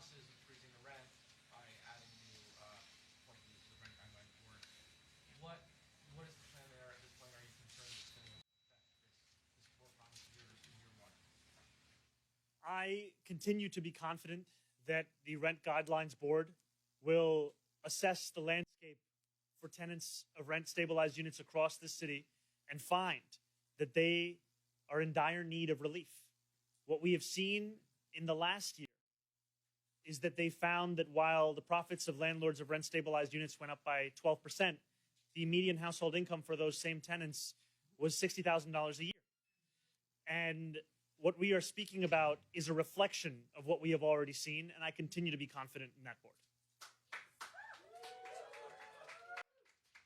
promises of freezing the rent by adding new appointees to the rent guideline board. What what is the plan there? At this point, are you concerned it's going to affect this core promise of yours in your water? I continue to be confident that the Rent Guidelines Board will assess the landscape for tenants of rent-stabilized units across the city and find that they are in dire need of relief. What we have seen in the last year is that they found that while the profits of landlords of rent-stabilized units went up by 12%, the median household income for those same tenants was $60,000 a year. And what we are speaking about is a reflection of what we have already seen, and I continue to be confident in that board.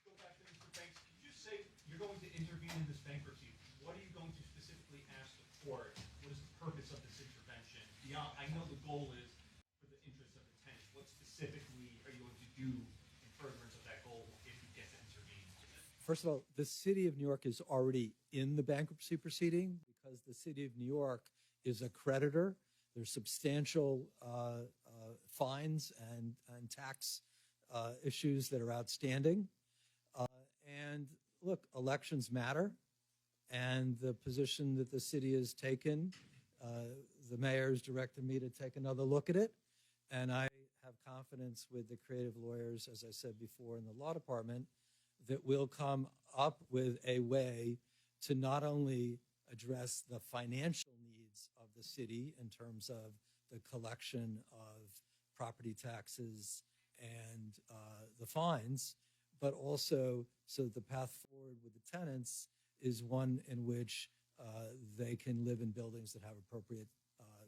Go back to Mr. Banks. Did you say you're going to intervene in this bankruptcy? What are you going to specifically ask the court? What is the purpose of this intervention? Beyond, I know the goal is for the interest of the tenant. What specifically are you going to do in furtherance of that goal if you get to intervene? First of all, the city of New York is already in the bankruptcy proceeding because the city of New York is a creditor. There's substantial fines and tax issues that are outstanding. And look, elections matter. And the position that the city has taken, the mayor has directed me to take another look at it. And I have confidence with the creative lawyers, as I said before, in the law department, that we'll come up with a way to not only address the financial needs of the city in terms of the collection of property taxes and the fines, but also so that the path forward with the tenants is one in which they can live in buildings that have appropriate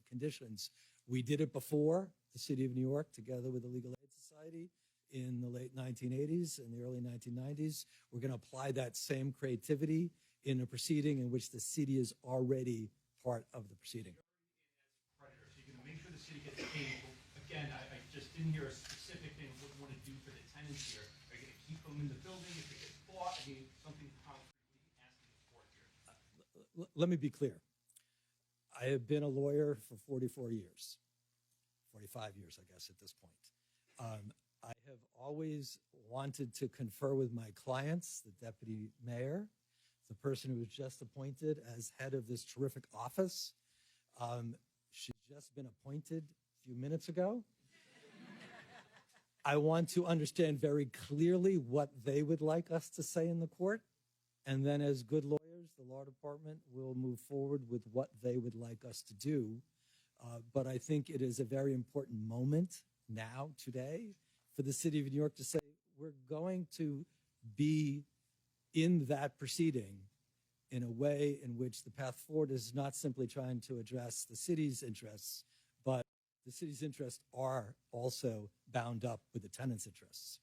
conditions. We did it before, the city of New York, together with the Legal Aid Society, in the late 1980s and the early 1990s. We're going to apply that same creativity in a proceeding in which the city is already part of the proceeding. Creditor, so you're going to make sure the city gets paid. Again, I just didn't hear a specific thing of what you want to do for the tenants here. Are you going to keep them in the building if it gets bought? I mean, something concretely asking the court here. Let me be clear. I have been a lawyer for 44 years, 45 years, I guess, at this point. I have always wanted to confer with my clients, the deputy mayor, the person who was just appointed as head of this terrific office. She's just been appointed a few minutes ago. I want to understand very clearly what they would like us to say in the court. And then as good lawyers, the law department will move forward with what they would like us to do. But I think it is a very important moment now, today, for the city of New York to say, we're going to be in that proceeding in a way in which the path forward is not simply trying to address the city's interests, but the city's interests are also bound up with the tenants' interests.